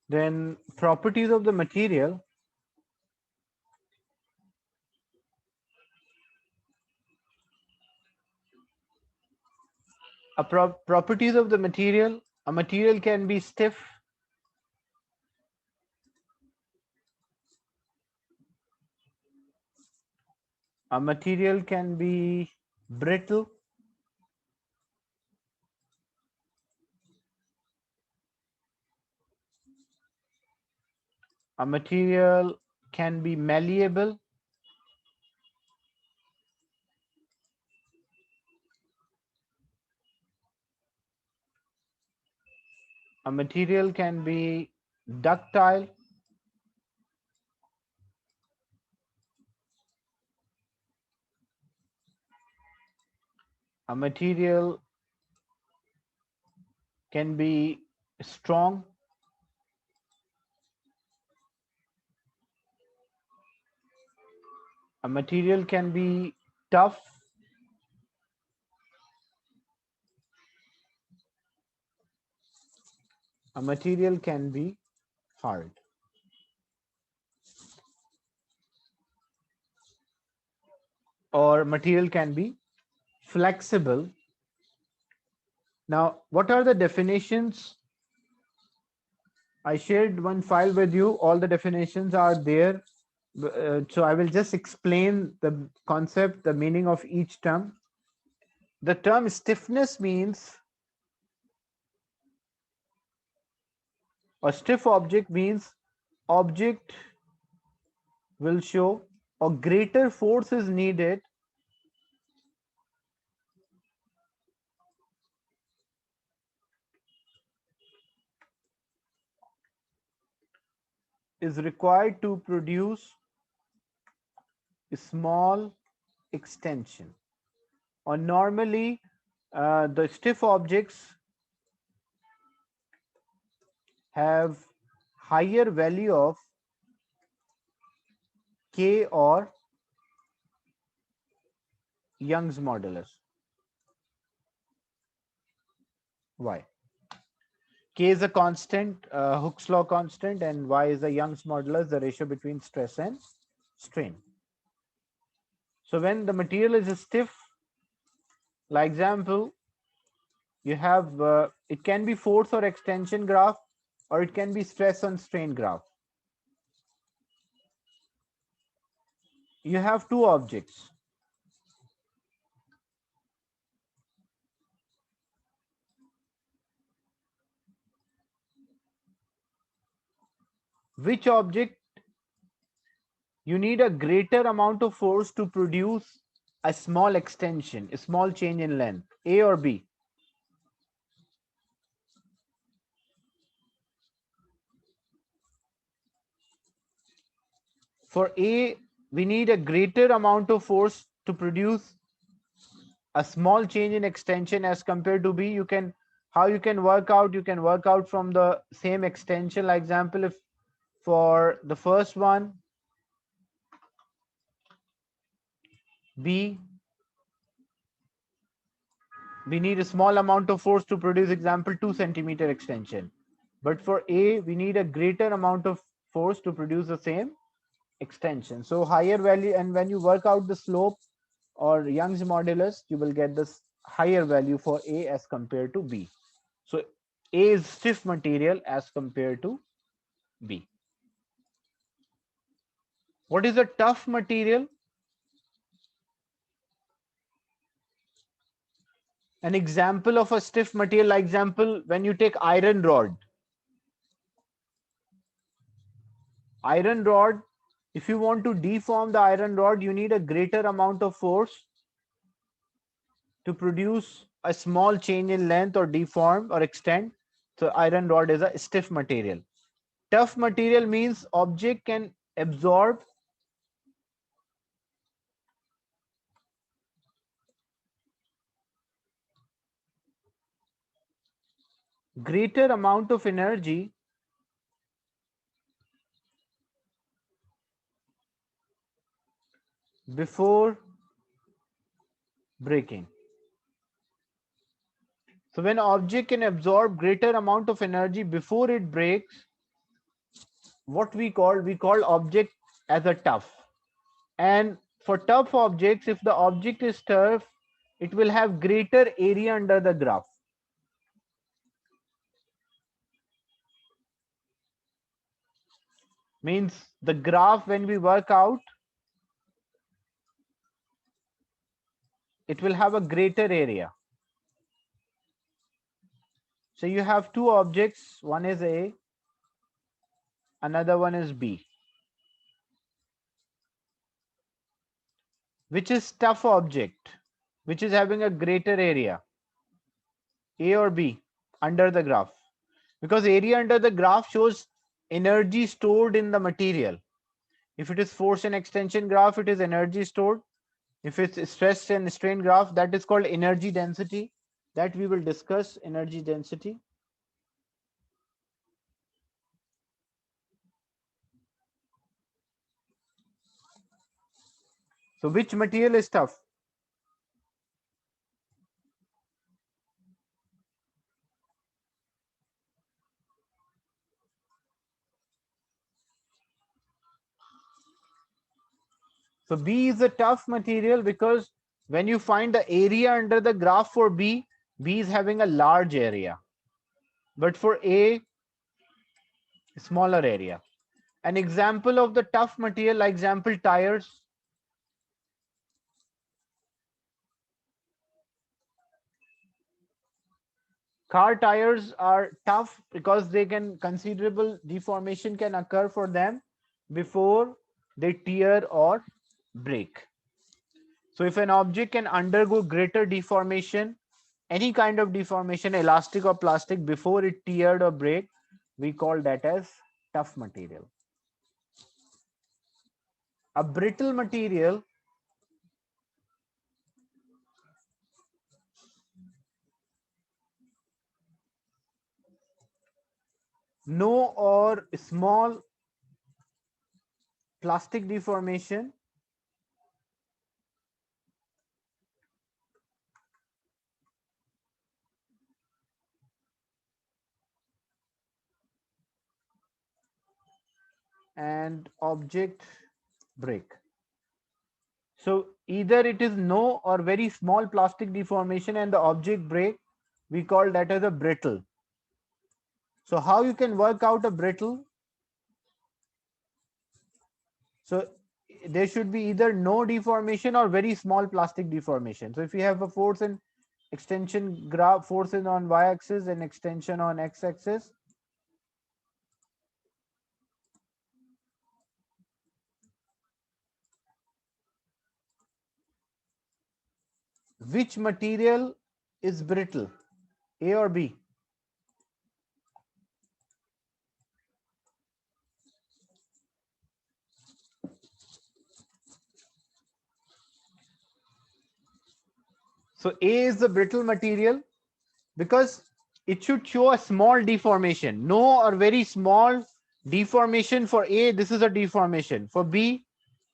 Then properties of the material. Properties of the material. A material can be stiff. A material can be brittle. A material can be malleable. A material can be ductile. A material can be strong. A material can be tough. A material can be hard. Or material can be flexible. Now, what are the definitions? I shared one file with you. All the definitions are there. So I will just explain the concept, the meaning of each term. The term stiffness means, a stiff object means object will show or greater force is needed is required to produce a small extension. Or normally the stiff objects have higher value of K or Young's modulus. Why? K is a constant, Hooke's law constant, and Y is the Young's modulus, the ratio between stress and strain. So when the material is stiff, like example, you have, it can be force or extension graph, or it can be stress and strain graph. You have two objects. Which object you need a greater amount of force to produce a small extension, a small change in length, A or B? For A, we need a greater amount of force to produce a small change in extension as compared to B. How you can work out? You can work out from the same extension. Like example, if for the first one, B, we need a small amount of force to produce, example, 2 centimeter extension. But for A, we need a greater amount of force to produce the same extension. So higher value, and when you work out the slope or Young's modulus, you will get this higher value for A as compared to B. So A is stiff material as compared to B. What is a tough material? An example of a stiff material, like example, when you take iron rod. Iron rod, if you want to deform the iron rod, you need a greater amount of force to produce a small change in length or deform or extend. So iron rod is a stiff material. Tough material means object can absorb greater amount of energy before breaking. So when object can absorb greater amount of energy before it breaks, what we call object as a tough. And for tough objects, if the object is tough, it will have greater area under the graph. Means the graph, when we work out, it will have a greater area. So you have two objects, one is A, another one is B. Which is tough object, which is having a greater area, A or B, under the graph? Because area under the graph shows energy stored in the material. If it is force and extension graph, it is energy stored. If it's stress and strain graph, that is called energy density. That we will discuss, energy density. So which material is tough? So B is a tough material because when you find the area under the graph for B, B is having a large area. But for A, smaller area. An example of the tough material, like example, tires. Car tires are tough because they can considerable deformation can occur for them before they tear or break. So if an object can undergo greater deformation, any kind of deformation, elastic or plastic, before it teared or break, we call that as tough material. A brittle material no or small plastic deformation and object break. So either it is no or very small plastic deformation and the object break, we call that as a brittle. So how you can work out a brittle? So there should be either no deformation or very small plastic deformation. So if you have a force and extension graph, forces on y-axis and extension on x-axis, which material is brittle, A or B? So A is the brittle material because it should show a small deformation, no or very small deformation. For A, this is a deformation. For B,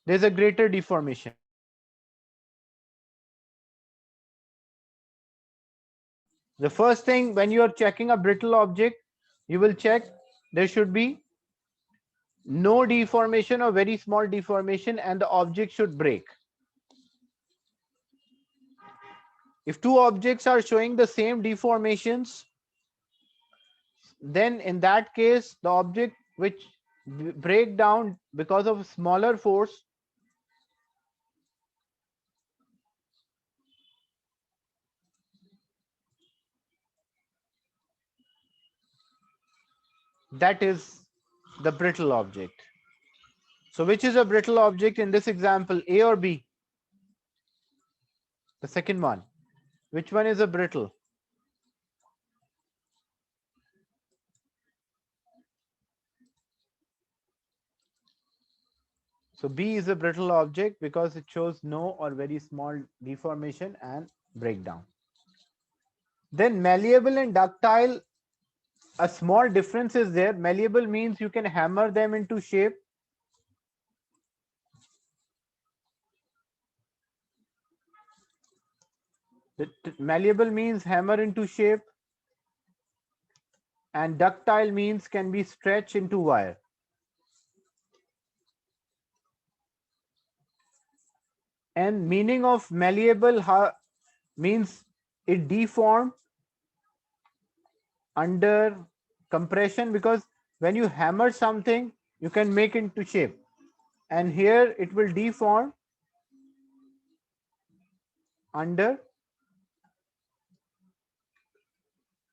there's a greater deformation. The first thing when you are checking a brittle object, you will check there should be no deformation or very small deformation and the object should break. If two objects are showing the same deformations, then in that case, the object which break down because of smaller force, that is the brittle object. So which is a brittle object in this example, A or B? The second one. Which one is a brittle? So B is a brittle object because it shows no or very small deformation and breakdown. Then malleable and ductile, a small difference is there. Malleable means you can hammer them into shape. Malleable means hammer into shape, and ductile means can be stretched into wire. And meaning of malleable means it deformed under compression, because when you hammer something you can make into shape, and here it will deform under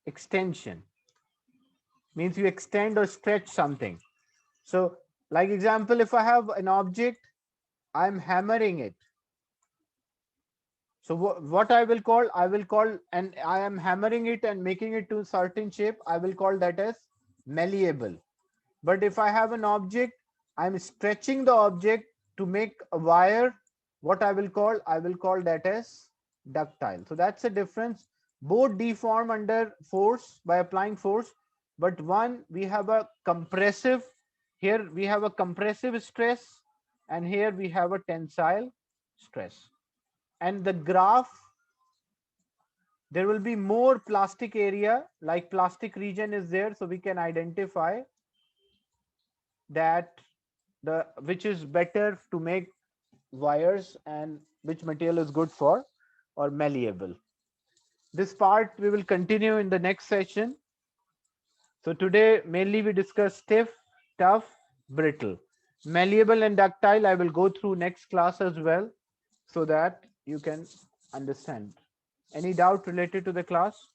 extension, means you extend or stretch something. So like example, if I have an object, I'm hammering it. So what I will call, and I am hammering it and making it to a certain shape, I will call that as malleable. But if I have an object, I'm stretching the object to make a wire, what I will call that as ductile. So that's the difference. Both deform under force, by applying force, but one we have a compressive, here we have a compressive stress, and here we have a tensile stress. And the graph, there will be more plastic area, like plastic region is there, so we can identify that the which is better to make wires and which material is good for or malleable. This part we will continue in the next session. So today mainly we discuss stiff, tough, brittle. Malleable and ductile I will go through next class as well, so that you can understand. Any doubt related to the class?